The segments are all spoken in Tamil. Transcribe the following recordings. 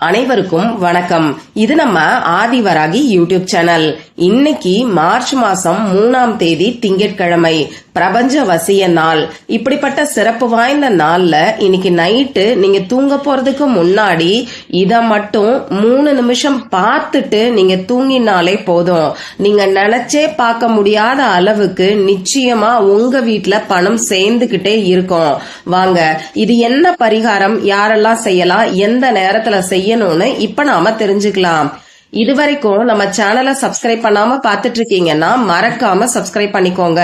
அனைவருக்கும் வணக்கம். இது நம்ம ஆதிவராகி யூடியூப் சேனல். இன்னைக்கு மார்ச் மாசம் 3ஆம் தேதி திங்கட்கிழமை, பிரபஞ்ச வசிய நாள். இப்படிப்பட்ட சிறப்பு வாய்ந்த நாள்ல இன்னைக்கு நைட்டு நீங்க தூங்க போறதுக்கு முன்னாடி இத மட்டும் 3 நிமிஷம் பார்த்துட்டு நீங்க தூங்கினாலே போதும். நீங்க நினைச்சே பார்க்க முடியாத அளவுக்கு நிச்சயமா உங்க வீட்டுல பணம் சேர்ந்துகிட்டே இருக்கும். வாங்க, இது என்ன பரிகாரம், யாரெல்லாம் செய்யலாம், எந்த நேரத்துல செய்யணும்னு இப்ப நாம தெரிஞ்சுக்கலாம். இதுவரைக்கும் நம்ம சேனலை சப்ஸ்கிரைப் பண்ணாம பாத்துட்டு இருக்கீங்கன்னா மறக்காம சப்ஸ்கிரைப் பண்ணிக்கோங்க.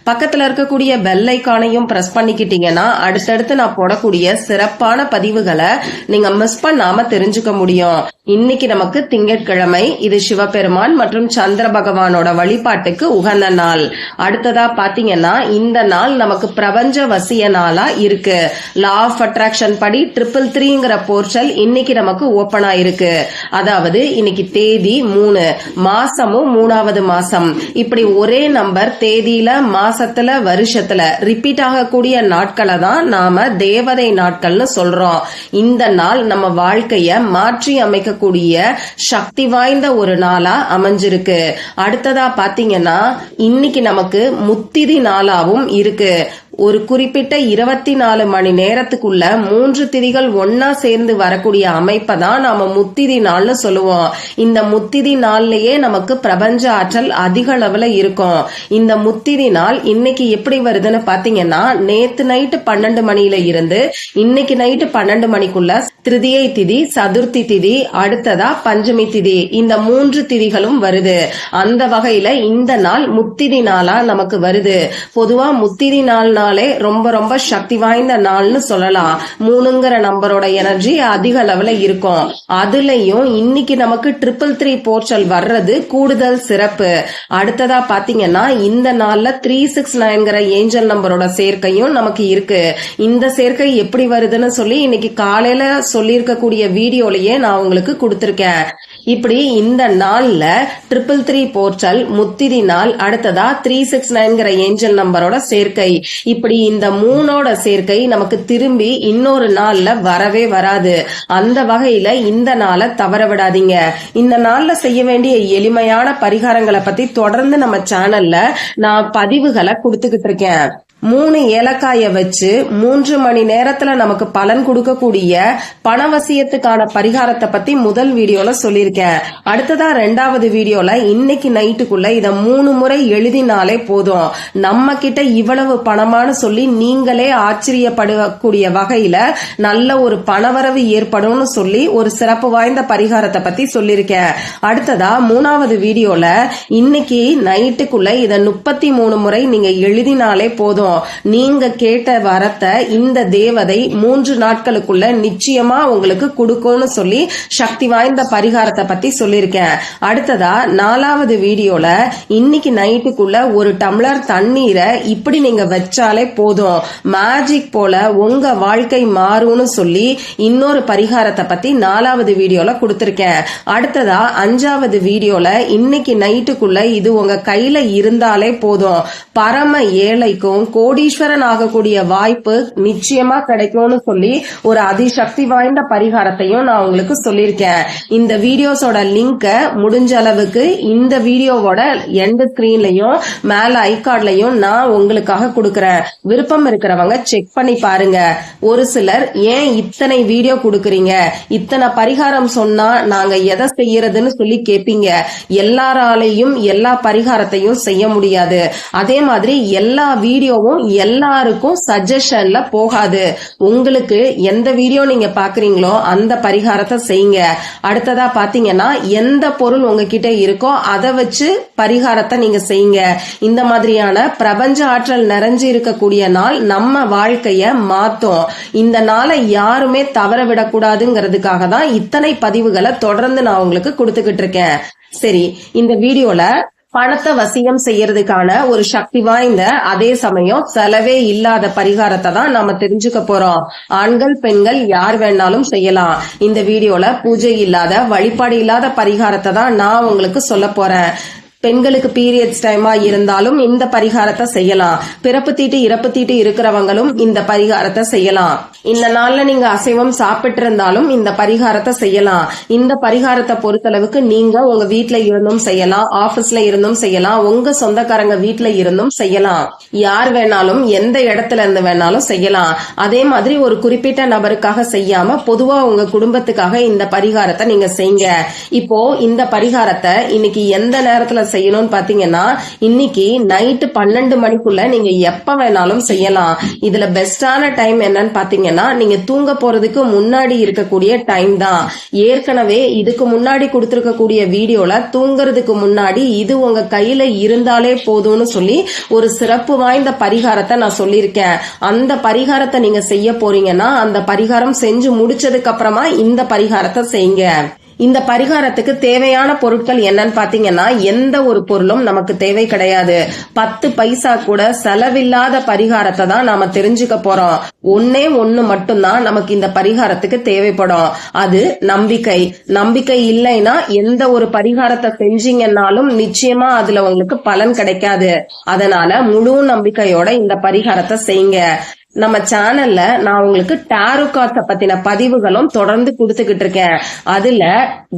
பக்கத்துல இருக்கக்கூடிய பெல் ஐக்கானையும் பிரஸ் பண்ணிக்கிட்டீங்கன்னா அடுத்தடுத்து நான் போடக்கூடிய சிறப்பான பதிவுகளை நீங்க மிஸ் பண்ணாம தெரிஞ்சுக்க முடியும். இன்னைக்கு நமக்கு திங்கட்கிழமை. இது சிவபெருமான் மற்றும் சந்திர பகவானோட வழிபாட்டுக்கு உகந்த நாள். அடுத்ததா பாத்தீங்கன்னா இந்த நாள் நமக்கு பிரபஞ்ச வசிய நாளா இருக்கு. லா ஆஃப் அட்ராக்ஷன் படி 333ங்கிற போர்ட்டல் இன்னைக்கு நமக்கு ஓபன் ஆயிருக்கு. அதாவது இன்னைக்கு தேதி 3, மாசமும் 3வது மாசம். இப்படி ஒரே நம்பர் தேதியில, மாசத்துல, வருஷத்துல ரிப்பீட் ஆகக்கூடிய நாட்களை தான் நாம தேவதை நாட்கள்னு சொல்றோம். இந்த நாள் நம்ம வாழ்க்கைய மாற்றி அமைக்க கூடிய சக்தி வாய்ந்த ஒரு நாளா அமைஞ்சிருக்கு. அடுத்ததா பாத்தீங்கன்னா இன்னைக்கு நமக்கு முத்திதி நாளாவும் இருக்கு. ஒரு குறிப்பிட்ட 24 மணி நேரத்துக்குள்ள 3 திதிகள் ஒன்னா சேர்ந்து வரக்கூடிய அமைப்பை தான் நாம முத்திதி நாள்னு சொல்லுவோம். இந்த முத்திதி நாள்லயே நமக்கு பிரபஞ்ச ஆற்றல் அதிக அளவுல இருக்கும். இந்த முத்திதி நாள் இன்னைக்கு எப்படி வருதுன்னு பாத்தீங்கன்னா, நேத்து நைட்டு 12 மணியில இருந்து இன்னைக்கு நைட்டு 12 மணிக்குள்ள திருதியை திதி, சதுர்த்தி திதி, அடுத்ததா பஞ்சமி திதி, இந்த 3 திதிகளும் வருது. அந்த வகையில இந்த நாள் முத்திதி நாளா நமக்கு வருது. பொதுவா முத்திதி நாள் ரொம்ப ரொம்ப சக்தி வாய்ந்த நாள்னு சொல்லலாம். 3ங்கிற நம்பரோட எனர்ஜி அதிக அளவுல இருக்கும். அதுலயும் இன்னைக்கு நமக்கு 333 போர்ட்டல் வர்றது கூடுதல் சிறப்பு. அடுத்ததா பாத்தீங்கன்னா இந்த நாள்ல 369ங்கிற ஏஞ்சல் நம்பரோட சேர்க்கையும் நமக்கு இருக்கு. இந்த சேர்க்கை எப்படி வருதுன்னு சொல்லி இன்னைக்கு காலையில சொல்லியிருக்கக்கூடிய வீடியோலயே நான் உங்களுக்கு கொடுத்திருக்கேன். இப்படி இந்த நாள்ல 333 போர்ட்டல், முத்திதி நாள், அடுத்ததா 369ங்கிற ஏஞ்சல் நம்பரோட சேர்க்கை, இப்படி இந்த 3ஓட சேர்க்கை நமக்கு திரும்பி இன்னொரு நாள்ல வரவே வராது. அந்த வகையில இந்த நாளை தவற விடாதீங்க. இந்த நாள்ல செய்ய வேண்டிய எளிமையான பரிகாரங்களை பத்தி தொடர்ந்து நம்ம சேனல்ல நான் பதிவுகளை கொடுத்துக்கிட்டு இருக்கேன். 3 ஏலக்காய வச்சு 3 மணி நேரத்துல நமக்கு பலன் கொடுக்கக்கூடிய பணவசியத்துக்கான பரிகாரத்தை பத்தி முதல் வீடியோல சொல்லியிருக்கேன். அடுத்ததா 2வது வீடியோல இன்னைக்கு நைட்டுக்குள்ள இத 3 முறை எழுதினாலே போதும். நம்ம கிட்ட இவ்வளவு பணமானு சொல்லி நீங்களே ஆச்சரியப்படக்கூடிய வகையில நல்ல ஒரு பணவரவு ஏற்படும் சொல்லி ஒரு சிறப்பு வாய்ந்த பரிகாரத்தை பத்தி சொல்லியிருக்கேன். அடுத்ததா 3வது வீடியோல இன்னைக்கு நைட்டுக்குள்ள இத 33 முறை நீங்க எழுதினாலே போதும். நீங்க கேட்ட வரத்தை இந்த தேவதை 3 நாட்களுக்குள்ள நிச்சயமா உங்களுக்கு கொடுக்கும்னு சொல்லி சக்தி வாய்ந்த பரிகாரத்தை பத்தி சொல்லியிருக்கேன். அடுத்ததா 4வது வீடியோல இன்னைக்கு நைட்டுக்குள்ள ஒரு டம்ளர் தண்ணீரை இப்படி நீங்க வச்சாலே போதும், மேஜிக் போல உங்க வாழ்க்கை மாறும்னு சொல்லி இன்னொரு பரிகாரத்தை பத்தி 4வது வீடியோல கொடுத்திருக்கேன். அடுத்ததா 5வது வீடியோல இன்னைக்கு நைட்டுக்குள்ள இது உங்க கையில இருந்தாலே போதும், பரம ஏழைக்கும் கோடீஸ்வரன் ஆகக்கூடிய வாய்ப்பு நிச்சயமா கிடைக்கும்னு சொல்லி ஒரு அதிசக்தி வாய்ந்த பரிகாரத்தையும் நான் உங்களுக்கு சொல்லியிருக்கேன். இந்த வீடியோஸோட லிங்க முடிஞ்ச அளவுக்கு இந்த வீடியோவோட எண்ட் ஸ்கிரீன்லயும் மேல ஐகார்ட்லயும் நான் உங்களுக்காக கொடுக்கறேன். விருப்பம் இருக்கிறவங்க செக் பண்ணி பாருங்க. ஒரு சிலர் ஏன் இத்தனை வீடியோ கொடுக்கறீங்க, இத்தனை பரிகாரம் சொன்னா நாங்க எதை செய்யறதுன்னு சொல்லி கேப்பீங்க. எல்லாராலையும் எல்லா பரிகாரத்தையும் செய்ய முடியாது. அதே மாதிரி எல்லா வீடியோவும் எல்லாருக்கும் சஜஷன்ல போகாது. உங்களுக்கு எந்த வீடியோ நீங்க பாக்குறீங்களோ அந்த பரிகாரத்தை செய்யுங்க. அடுத்ததா பாத்தீங்கன்னா எந்த பொருள் உங்ககிட்ட இருக்கோ அதை வச்சு பரிகாரத்தை நீங்க செய்யுங்க. இந்த மாதிரியான பிரபஞ்ச ஆற்றல் நிறைஞ்சு இருக்கக்கூடிய நாள் நம்ம வாழ்க்கைய மாத்தும். இந்த நாளை யாருமே தவற விடக்கூடாதுங்கிறதுக்காக தான் இத்தனை பதிவுகளை தொடர்ந்து நான் உங்களுக்கு கொடுத்துக்கிட்டு இருக்கேன். சரி, இந்த வீடியோல பணத்தை வசியம் செய்யறதுக்கான ஒரு சக்தி வாய்ந்த அதே சமயம் செலவே இல்லாத பரிகாரத்தை தான் நாம தெரிஞ்சுக்க போறோம். ஆண்கள் பெண்கள் யார் வேணாலும் செய்யலாம். இந்த வீடியோல பூஜை இல்லாத, வழிபாடு இல்லாத பரிகாரத்தை தான் நான் உங்களுக்கு சொல்ல போறேன். பெண்களுக்கு பீரியட்ஸ் டைமா இருந்தாலும் இந்த பரிகாரத்தை செய்யலாம். பிறப்பு தீட்டு இறப்பு தீட்டு இருக்கிறவங்களும் இந்த பரிகாரத்தை செய்யலாம். இந்த நாள்ல நீங்க அசைவம் சாப்பிட்டு இருந்தாலும் இந்த பரிகாரத்தை செய்யலாம். இந்த பரிகாரத்தை பொறுத்தளவுக்கு நீங்க உங்க வீட்ல இருந்தும் செய்யலாம், ஆபீஸ்ல இருந்தும் செய்யலாம், உங்க சொந்தக்காரங்க வீட்ல இருந்தும் செய்யலாம். யார் வேணாலும் எந்த இடத்துல இருந்து வேணாலும் செய்யலாம். அதே மாதிரி ஒரு குறிப்பிட்ட நபருக்காக செய்யாம பொதுவா உங்க குடும்பத்துக்காக இந்த பரிகாரத்தை நீங்க செய்யுங்க. இப்போ இந்த பரிகாரத்தை இன்னைக்கு எந்த நேரத்துல செய்யணும்னு பாத்தீங்கன்னா, இன்னைக்கு நைட்டு 12 மணிக்குள்ள நீங்க எப்ப வேணாலும் செய்யலாம். இதுல பெஸ்டான டைம் என்னன்னு பாத்தீங்கன்னா, நீங்க தூங்க போறதுக்கு முன்னாடி இருக்கக்கூடிய டைம் தான். ஏற்கனவே இதுக்கு முன்னாடி கொடுத்திருக்கக்கூடிய வீடியோல தூங்குறதுக்கு முன்னாடி இது உங்க கையில இருந்தாலே போதும்னு சொல்லி ஒரு சிறப்பு வாய்ந்த பரிகாரத்தை நான் சொல்லியிருக்கேன். அந்த பரிகாரத்தை நீங்க செய்ய போறீங்கன்னா அந்த பரிகாரம் செஞ்சு முடிச்சதுக்கு அப்புறமா இந்த பரிகாரத்தை செய்யுங்க. இந்த பரிகாரத்துக்கு தேவையான பொருட்கள் என்னன்னு பாத்தீங்கன்னா, எந்த ஒரு பொருளும் நமக்கு தேவை கிடையாது. 10 பைசா கூட செலவில்லாத பரிகாரத்தை தான் நாம தெரிஞ்சுக்க போறோம். ஒன்னே ஒண்ணு மட்டும்தான் நமக்கு இந்த பரிகாரத்துக்கு தேவைப்படும். அது நம்பிக்கை. நம்பிக்கை இல்லைன்னா எந்த ஒரு பரிகாரத்தை செஞ்சீங்கன்னாலும் நிச்சயமா அதுல உங்களுக்கு பலன் கிடைக்காது. அதனால முழு நம்பிக்கையோட இந்த பரிகாரத்தை செய்யுங்க. நம்ம சேனல்ல நான் உங்களுக்கு டாரோ கார்ட்ஸ பத்தின பதிவுகளும் தொடர்ந்து கொடுத்துக்கிட்டு இருக்கேன். அதுல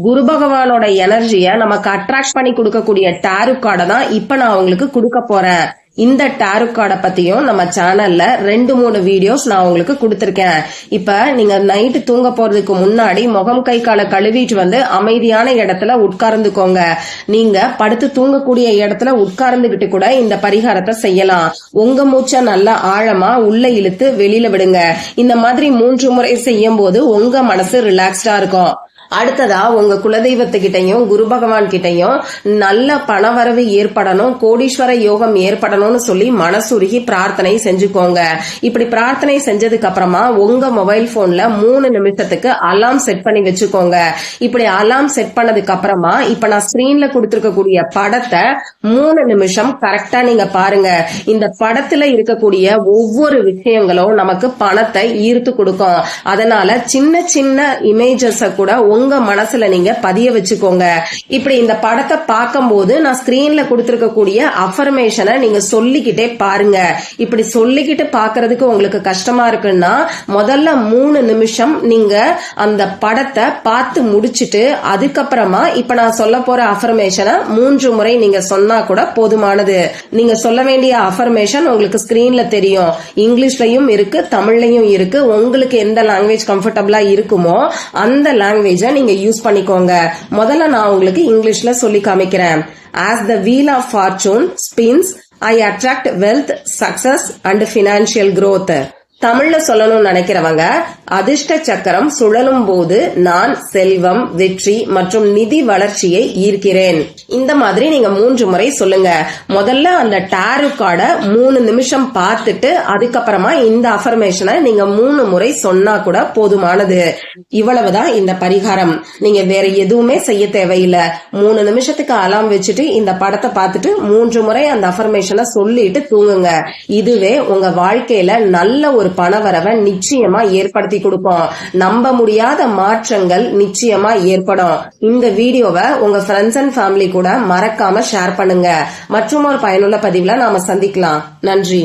குரு பகவானோட எனர்ஜிய நமக்கு அட்ராக்ட் பண்ணி கொடுக்கக்கூடிய டாரோ கார்டை தான் இப்ப நான் உங்களுக்கு கொடுக்க போறேன். இந்த டாரோ கார்டை பத்தியும் நம்ம சேனல்ல 2-3 வீடியோஸ் நான் உங்களுக்கு கொடுத்திருக்கேன். இப்ப நீங்க நைட்டு தூங்க போறதுக்கு முன்னாடி முகம் கை காலை கழுவிட்டு வந்து அமைதியான இடத்துல உட்கார்ந்துக்கோங்க. நீங்க படுத்து தூங்கக்கூடிய இடத்துல உட்கார்ந்துகிட்டு கூட இந்த பரிகாரத்தை செய்யலாம். உங்க மூச்சை நல்லா ஆழமா உள்ள இழுத்து வெளியில விடுங்க. இந்த மாதிரி 3 முறை செய்யும் போது உங்க மனசு ரிலாக்ஸ்டா இருக்கும். அடுத்ததா உங்க குலதெய்வத்துக்கிட்டையும் குரு பகவான் கிட்டையும் நல்ல பணவரவு ஏற்படணும், கோடீஸ்வர யோகம் ஏற்படணும்னு சொல்லி மனசுருகி பிரார்த்தனை செஞ்சுக்கோங்க. இப்படி பிரார்த்தனை செஞ்சதுக்கு அப்புறமா உங்க மொபைல் போன்ல 3 நிமிஷத்துக்கு அலாம் செட் பண்ணி வச்சுக்கோங்க. இப்படி அலாம் செட் பண்ணதுக்கு அப்புறமா இப்ப நான் ஸ்கிரீன்ல கொடுத்திருக்கக்கூடிய படத்தை 3 நிமிஷம் கரெக்டா நீங்க பாருங்க. இந்த படத்துல இருக்கக்கூடிய ஒவ்வொரு விஷயங்களும் நமக்கு பணத்தை ஈர்த்து கொடுக்கும். அதனால சின்ன சின்ன இமேஜஸ் கூட உங்க மனசுல நீங்க பதிய வச்சுக்கோங்க. இப்படி இந்த படத்தை பார்க்கும்போது நான் ஸ்கிரீன்ல கொடுத்திருக்கக்கூடிய அஃபர்மேஷனை நீங்க சொல்லிக்கிட்டே பாருங்க. இப்படி சொல்லிக்கிட்டு பாக்குறதுக்கு உங்களுக்கு கஷ்டமா இருக்குன்னா முதல்ல 3 நிமிஷம் நீங்க அந்த படத்தை பார்த்து முடிச்சிட்டு அதுக்கப்புறமா இப்ப நான் சொல்ல போற அஃபர்மேஷனை 3 முறை நீங்க சொன்னா கூட போதுமானது. நீங்க சொல்ல வேண்டிய அஃபர்மேஷன் உங்களுக்கு ஸ்கிரீன்ல தெரியும். இங்கிலீஷ்லயும் இருக்கு, தமிழ்லயும் இருக்கு. உங்களுக்கு எந்த லாங்குவேஜ் கம்ஃபர்டபுளா இருக்குமோ அந்த லாங்குவேஜ் நீங்க யூஸ் பண்ணிக்கோங்க. முதல்ல நான் உங்களுக்கு இங்கிலீஷ்ல சொல்லி காமிக்கிறேன். As the wheel of fortune spins, I attract wealth, success and financial growth. தமிழ்ல சொல்லணும்னு நினைக்கிறவங்க, அதிர்ஷ்ட சக்கரம் சுழலும் போது நான் செல்வம், வெற்றி மற்றும் நிதி வளர்ச்சியை ஈர்க்கிறேன். இந்த மாதிரி நீங்க 3 முறை சொல்லுங்க. முதல்ல அந்த டாரோ கார்டை 3 நிமிஷம் பார்த்துட்டு அதுக்கப்புறமா இந்த அஃபர்மேஷனை நீங்க 3 முறை சொன்னா கூட போதுமானது. இவ்வளவுதான் இந்த பரிகாரம். நீங்க வேற எதுவுமே செய்ய தேவையில்லை. 3 நிமிஷத்துக்கு அலாம் வச்சுட்டு இந்த படத்தை பார்த்துட்டு 3 முறை அந்த அஃபர்மேஷனை சொல்லிட்டு தூங்குங்க. இதுவே உங்க வாழ்க்கையில நல்ல ஒரு பணவரவை நிச்சயமா ஏற்படுத்தி கொடுக்கும். நம்ப முடியாத மாற்றங்கள் நிச்சயமா ஏற்படும். இந்த வீடியோவை உங்க ஃப்ரெண்ட்ஸ் அண்ட் ஃபேமிலி கூட மறக்காம ஷேர் பண்ணுங்க. மற்றும் ஒரு பயனுள்ள பதிவுல நாம சந்திக்கலாம். நன்றி.